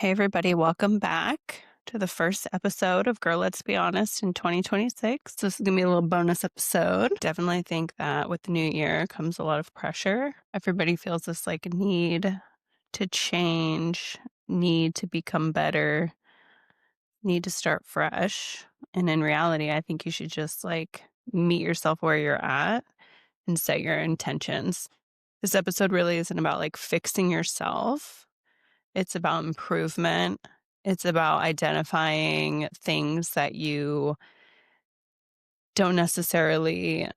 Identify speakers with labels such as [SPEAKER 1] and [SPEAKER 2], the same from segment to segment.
[SPEAKER 1] Hey, everybody, welcome back to the first episode of Girl Let's Be Honest in 2026. This is going to be a little bonus episode. Definitely think that with the new year comes a lot of pressure. Everybody feels this like need to change, need to become better, need to start fresh. And in reality, I think you should just like meet yourself where you're at and set your intentions. This episode really isn't about like fixing yourself. It's about improvement. It's about identifying things that you don't necessarily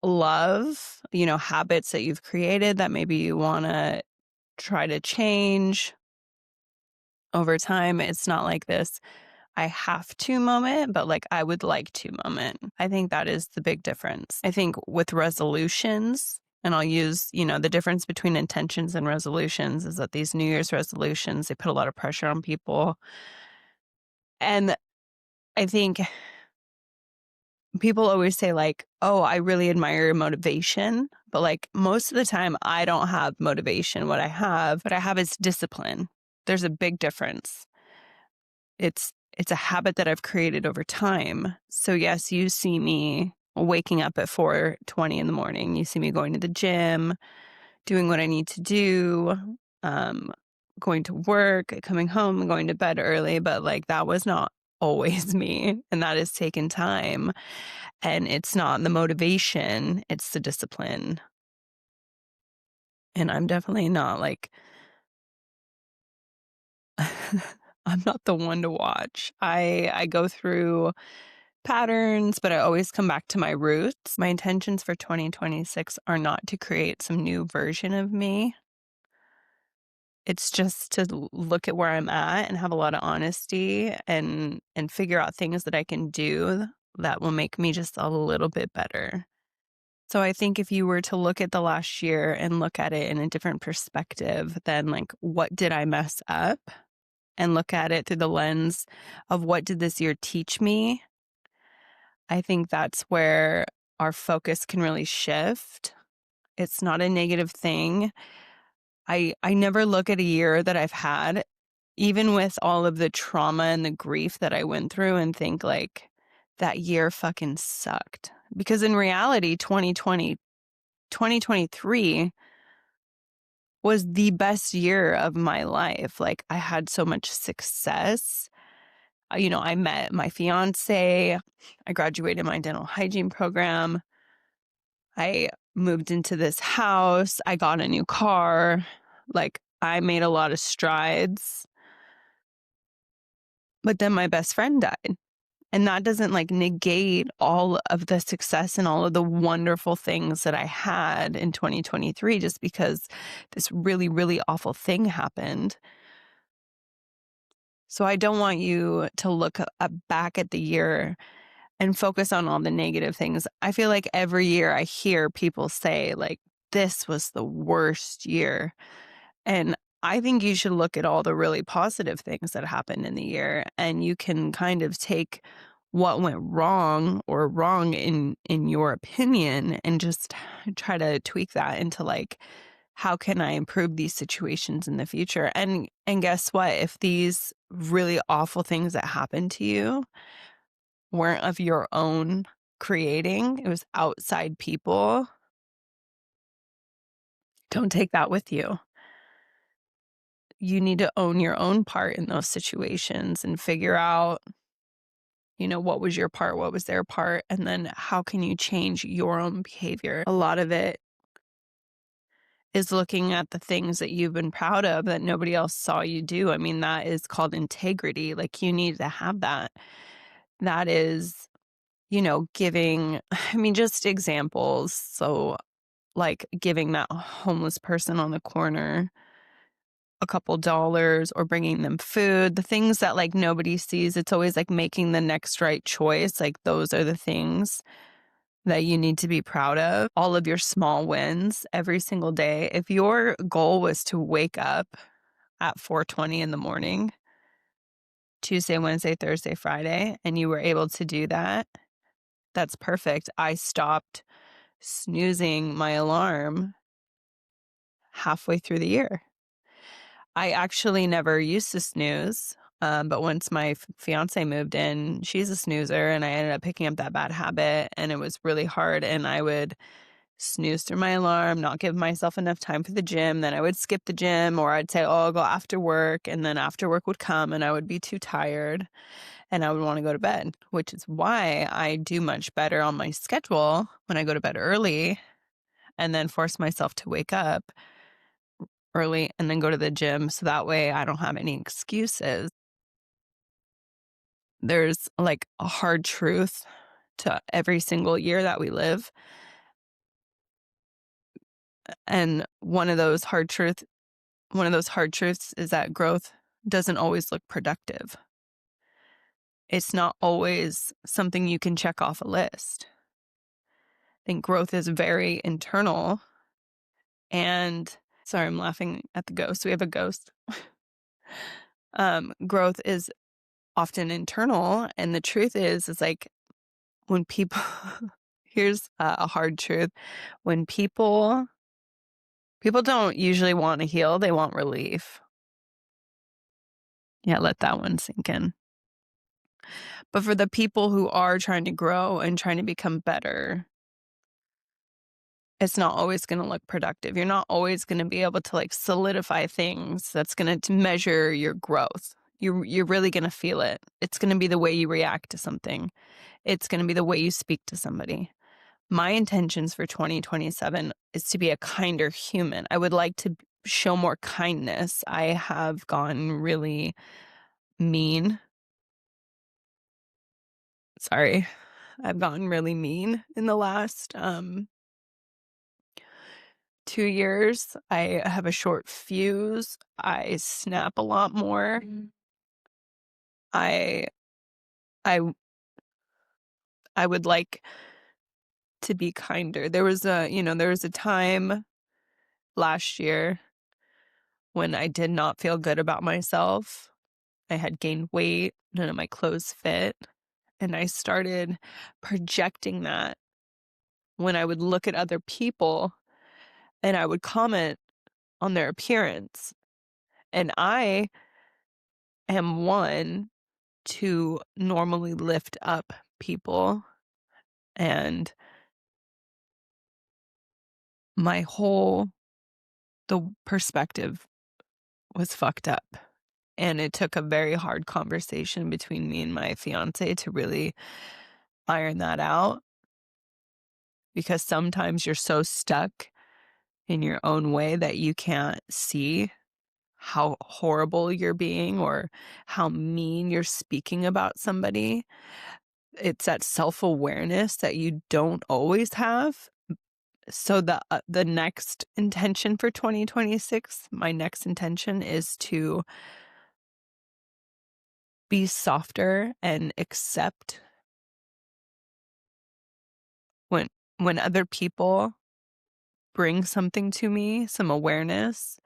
[SPEAKER 1] love, habits that you've created that maybe you want to try to change over time. It's not like this I have to moment, but like I would like to moment. I think that is the big difference. I think with resolutions, and I'll use, the difference between intentions and resolutions is that these New Year's resolutions, they put a lot of pressure on people. And I think people always say like, oh, I really admire your motivation. But like most of the time I don't have motivation. What I have is discipline. There's a big difference. It's a habit that I've created over time. So yes, you see me waking up at 4:20 in the morning. You see me going to the gym, doing what I need to do, um, going to work, coming home, going to bed early. But like that was not always me. And that has taken time. And it's not the motivation, it's the discipline. And I'm definitely not like I'm not the one to watch. I go through patterns, but I always come back to my roots. My intentions for 2026 are not to create some new version of me. It's just to look at where I'm at and have a lot of honesty and figure out things that I can do that will make me just a little bit better. So I think if you were to look at the last year and look at it in a different perspective, then like, what did I mess up? And look at it through the lens of what did this year teach me? I think that's where our focus can really shift. It's not a negative thing. I never look at a year that I've had, even with all of the trauma and the grief that I went through, and think like that year fucking sucked. Because in reality, 2023 was the best year of my life. Like I had so much success. I met my fiance. I graduated my dental hygiene program. I moved into this house. I got a new car. Like I made a lot of strides. But then my best friend died. And that doesn't like negate all of the success and all of the wonderful things that I had in 2023 just because this really, really awful thing happened. So I don't want you to look back at the year and focus on all the negative things. I feel like every year I hear people say like, this was the worst year. And I think you should look at all the really positive things that happened in the year, and you can kind of take what went wrong or wrong in your opinion and just try to tweak that into like, how can I improve these situations in the future? And guess what? If these really awful things that happened to you weren't of your own creating, it was outside people, don't take that with you. You need to own your own part in those situations and figure out, what was your part, what was their part, and then how can you change your own behavior. A lot of it is looking at the things that you've been proud of that nobody else saw you do. I mean, that is called integrity. Like you need to have that. That is, giving, I mean, just examples. So like giving that homeless person on the corner a couple dollars or bringing them food, the things that like nobody sees. It's always like making the next right choice. Like those are the things that you need to be proud of. All of your small wins every single day. If your goal was to wake up at 4:20 in the morning, Tuesday, Wednesday, Thursday, Friday, and you were able to do that, that's perfect. I stopped snoozing my alarm halfway through the year. I actually never used to snooze. But once my fiance moved in, she's a snoozer, and I ended up picking up that bad habit, and it was really hard. And I would snooze through my alarm, not give myself enough time for the gym. Then I would skip the gym, or I'd say, oh, I'll go after work. And then after work would come and I would be too tired and I would want to go to bed, which is why I do much better on my schedule when I go to bed early and then force myself to wake up early and then go to the gym. So that way I don't have any excuses. There's like a hard truth to every single year that we live. And one of those hard truths is that growth doesn't always look productive. It's not always something you can check off a list. I think growth is very internal. And sorry, I'm laughing at the ghost. We have a ghost. Growth is often internal. And the truth is like when people, here's a hard truth. When people don't usually want to heal, they want relief. Yeah, let that one sink in. But for the people who are trying to grow and trying to become better, it's not always going to look productive. You're not always going to be able to like solidify things that's going to measure your growth. You're really going to feel it. It's going to be the way you react to something. It's going to be the way you speak to somebody. My intentions for 2027 is to be a kinder human. I would like to show more kindness. I have gotten really mean. Sorry. I've gotten really mean in the last 2 years. I have a short fuse. I snap a lot more. I I I would like to be kinder. There was a time last year when I did not feel good about myself. I had gained weight, none of my clothes fit, and I started projecting that when I would look at other people and I would comment on their appearance. And I am one to normally lift up people, and the perspective was fucked up. And it took a very hard conversation between me and my fiance to really iron that out, because sometimes you're so stuck in your own way that you can't see how horrible you're being or how mean you're speaking about somebody. It's that self-awareness that you don't always have. So the next intention for 2026, my next intention is to be softer and accept when other people bring something to me, some awareness,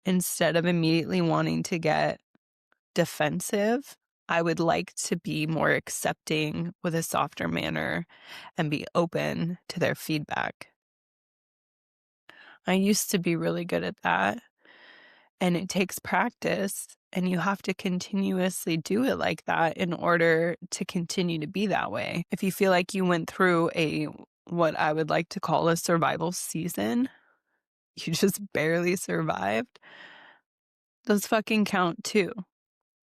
[SPEAKER 1] instead of immediately wanting to get defensive. I would like to be more accepting with a softer manner and be open to their feedback. I used to be really good at that, and it takes practice, and you have to continuously do it like that in order to continue to be that way. If you feel like you went through what I would like to call a survival season, you just barely survived, those fucking count too.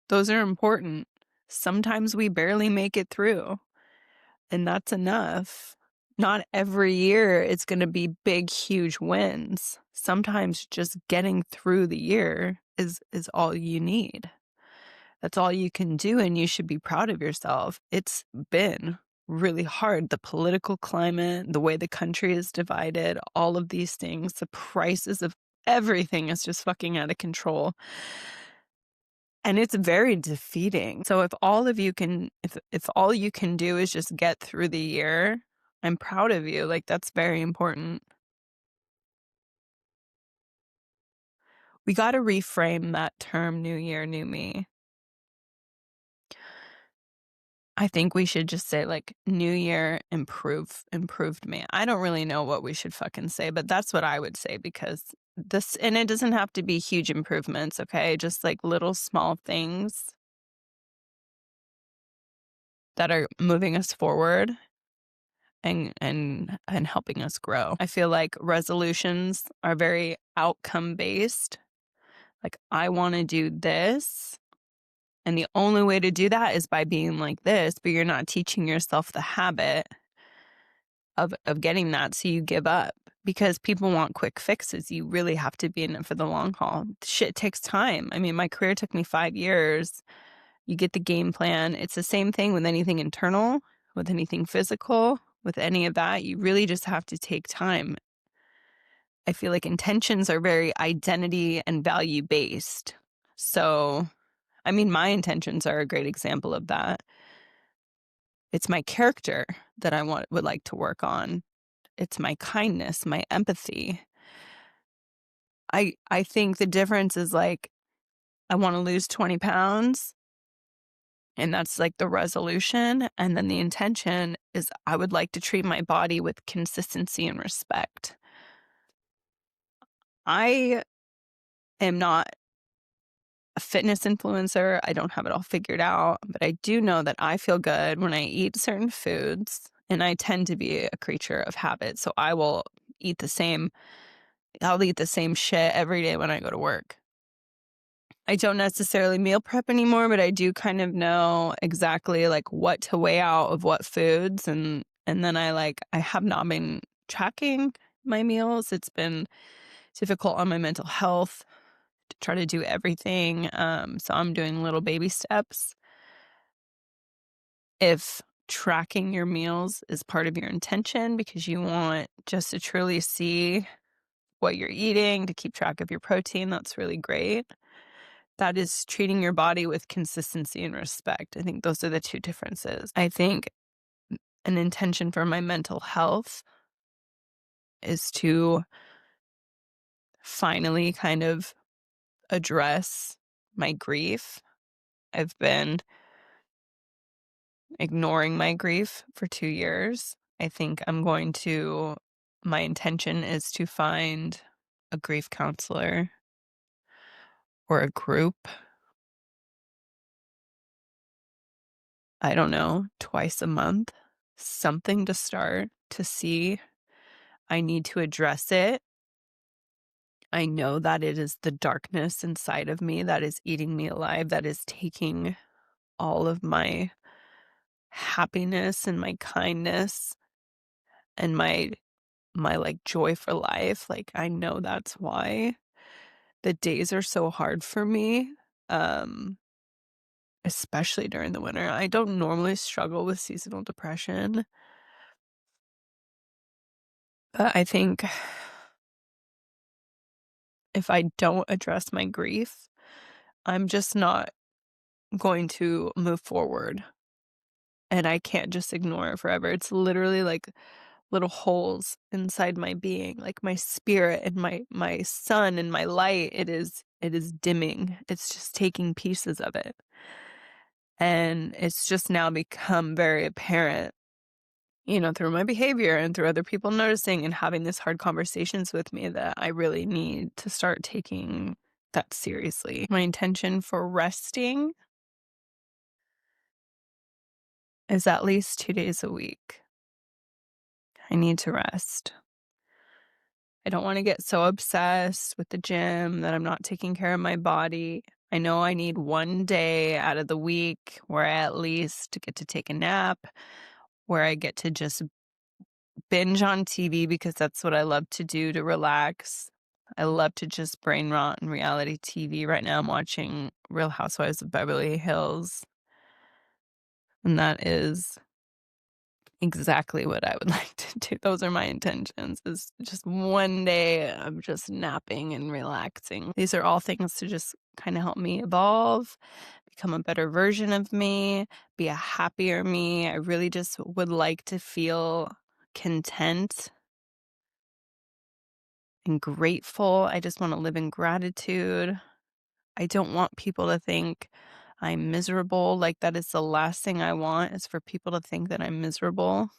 [SPEAKER 1] Those are important. Sometimes we barely make it through, and that's enough. Not every year it's going to be big, huge wins. Sometimes just getting through the year is all you need. That's all you can do, and you should be proud of yourself. It's been really hard. The political climate, the way the country is divided, all of these things, the prices of everything is just fucking out of control. And it's very defeating. So if all you can do is just get through the year, I'm proud of you. Like, that's very important. We got to reframe that term, new year, new me. I think we should just say like new year, improved me. I don't really know what we should fucking say, but that's what I would say, because this, and it doesn't have to be huge improvements, okay? Just like little small things that are moving us forward and helping us grow. I feel like resolutions are very outcome based. Like, I want to do this, and the only way to do that is by being like this, but you're not teaching yourself the habit of getting that, so you give up because people want quick fixes. You really have to be in it for the long haul. Shit takes time. I mean, my career took me 5 years. You get the game plan. It's the same thing with anything internal, with anything physical, with any of that. You really just have to take time. I feel like intentions are very identity and value based. So, I mean, my intentions are a great example of that. It's my character that I would like to work on. It's my kindness, my empathy. I think the difference is like I want to lose 20 pounds, and that's like the resolution, and then the intention is I would like to treat my body with consistency and respect. I am not a fitness influencer. I don't have it all figured out, but I do know that I feel good when I eat certain foods, and I tend to be a creature of habit. So I'll eat the same shit every day when I go to work. I don't necessarily meal prep anymore, but I do kind of know exactly like what to weigh out of what foods, and then I have not been tracking my meals. It's been difficult on my mental health to try to do everything. So I'm doing little baby steps. If tracking your meals is part of your intention because you want just to truly see what you're eating, to keep track of your protein, that's really great. That is treating your body with consistency and respect. I think those are the two differences. I think an intention for my mental health is to finally kind of address my grief. I've been ignoring my grief for 2 years. I think my intention is to find a grief counselor or a group, I don't know, twice a month, something to start to see. I need to address it. I know that it is the darkness inside of me that is eating me alive, that is taking all of my happiness and my kindness and my like joy for life. Like, I know that's why the days are so hard for me. Um Especially during the winter. I don't normally struggle with seasonal depression, but I think if I don't address my grief, I'm just not going to move forward, and I can't just ignore it forever. It's literally like little holes inside my being, like my spirit and my sun and my light. It is dimming. It's just taking pieces of it. And it's just now become very apparent, through my behavior and through other people noticing and having these hard conversations with me, that I really need to start taking that seriously. My intention for resting is at least 2 days a week. I need to rest. I don't want to get so obsessed with the gym that I'm not taking care of my body. I know I need 1 day out of the week where I at least get to take a nap, where I get to just binge on TV because that's what I love to do to relax. I love to just brain rot in reality TV. Right now I'm watching Real Housewives of Beverly Hills, and that is exactly what I would like to do. Those are my intentions, is just 1 day of just napping and relaxing. These are all things to just kind of help me evolve, become a better version of me, be a happier me. I really just would like to feel content and grateful. I just want to live in gratitude. I don't want people to think I'm miserable. Like, that is the last thing I want, is for people to think that I'm miserable.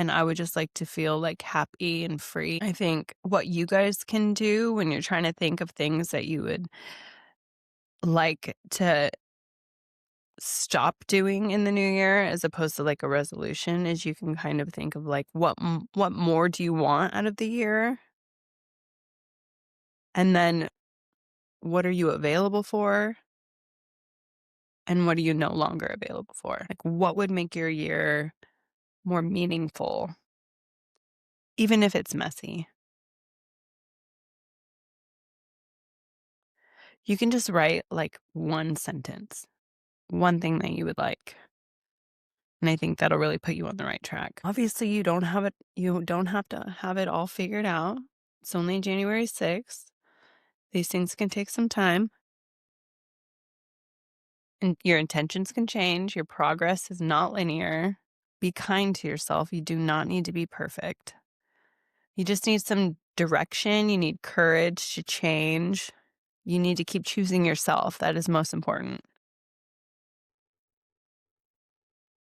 [SPEAKER 1] and I would just like to feel like happy and free. I think what you guys can do when you're trying to think of things that you would like to stop doing in the new year as opposed to like a resolution is you can kind of think of like what more do you want out of the year? And then what are you available for? And what are you no longer available for? Like what would make your year more meaningful, even if it's messy? You can just write like one sentence, one thing that you would like. And I think that'll really put you on the right track. Obviously, you don't have to have it all figured out. It's only January 6th. These things can take some time. And your intentions can change. Your progress is not linear. Be kind to yourself. You do not need to be perfect. You just need some direction. You need courage to change. You need to keep choosing yourself. That is most important.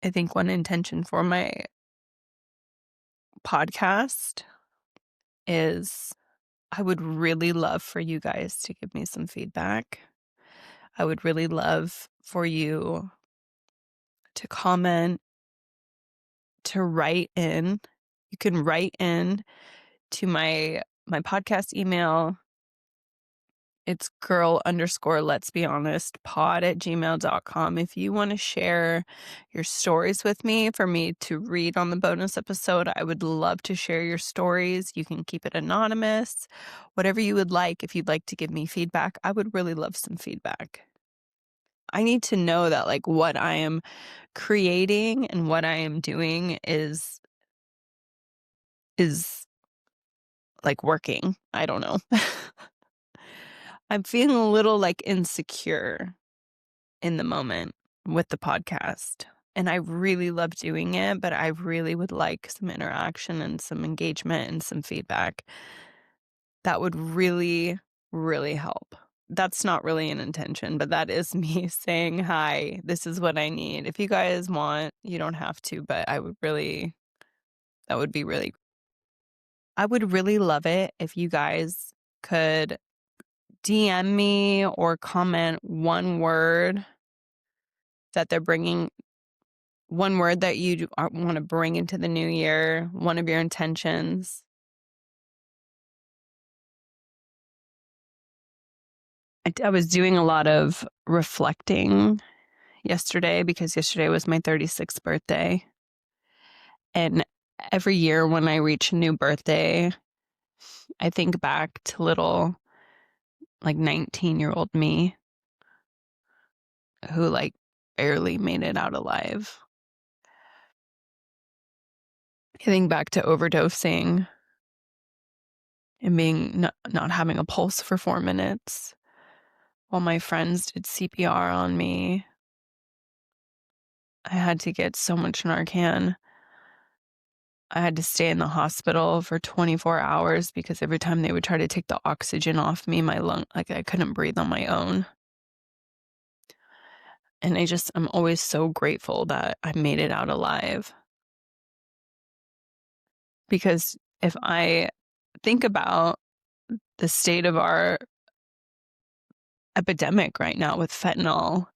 [SPEAKER 1] I think one intention for my podcast is I would really love for you guys to give me some feedback. I would really love for you to comment, to write in. You can write in to my podcast email. It's girl_let's be honest pod@gmail.com. If you want to share your stories with me for me to read on the bonus episode, I would love to share your stories. You can keep it anonymous, whatever you would like. If you'd like to give me feedback, I would really love some feedback. I need to know that like what I am creating and what I am doing is like working. I don't know. I'm feeling a little like insecure in the moment with the podcast. And I really love doing it, but I really would like some interaction and some engagement and some feedback. That would really, really help. That's not really an intention, but that is me saying, hi, this is what I need. If you guys want, you don't have to, but I would really love it if you guys could DM me or comment one word that one word that you want to bring into the new year, one of your intentions. I was doing a lot of reflecting yesterday because yesterday was my 36th birthday. And every year when I reach a new birthday, I think back to little like 19-year-old me who like barely made it out alive. I think back to overdosing and being not having a pulse for 4 minutes while my friends did CPR on me. I had to get so much Narcan. I had to stay in the hospital for 24 hours because every time they would try to take the oxygen off me, I couldn't breathe on my own. And I'm always so grateful that I made it out alive. Because if I think about the state of our epidemic right now with fentanyl,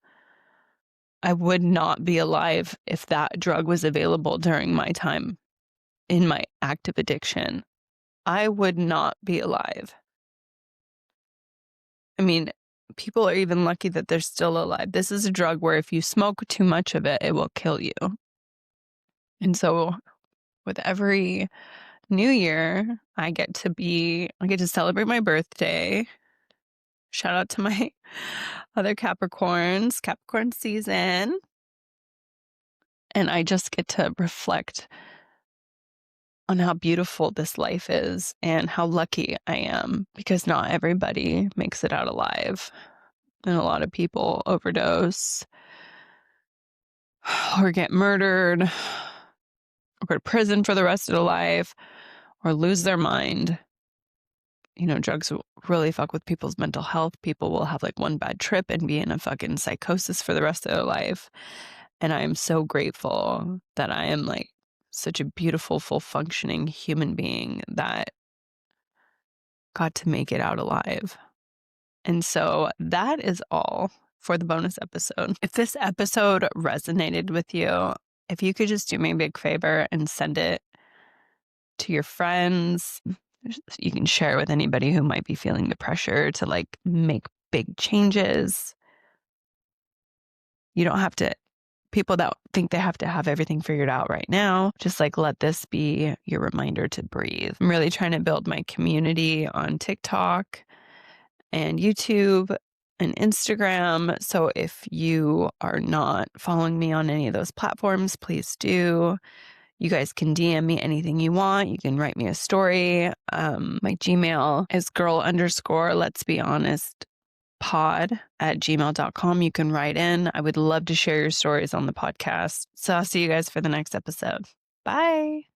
[SPEAKER 1] I would not be alive if that drug was available during my time in my active addiction. I would not be alive. I mean, people are even lucky that they're still alive. This is a drug where if you smoke too much of it, it will kill you. And so with every new year, I get to celebrate my birthday. Shout out to my other Capricorn season. And I just get to reflect on how beautiful this life is and how lucky I am because not everybody makes it out alive. And a lot of people overdose or get murdered or go to prison for the rest of their life or lose their mind. You know, drugs will really fuck with people's mental health. People will have like one bad trip and be in a fucking psychosis for the rest of their life. And I am so grateful that I am like such a beautiful, full functioning human being that got to make it out alive. And so that is all for the bonus episode. If this episode resonated with you, if you could just do me a big favor and send it to your friends, you can share it with anybody who might be feeling the pressure to like make big changes. You don't have to, people that think they have to have everything figured out right now, just like let this be your reminder to breathe. I'm really trying to build my community on TikTok and YouTube and Instagram. So if you are not following me on any of those platforms, please do. You guys can DM me anything you want. You can write me a story. My Gmail is let's be honest pod@gmail.com. You can write in. I would love to share your stories on the podcast. So I'll see you guys for the next episode. Bye.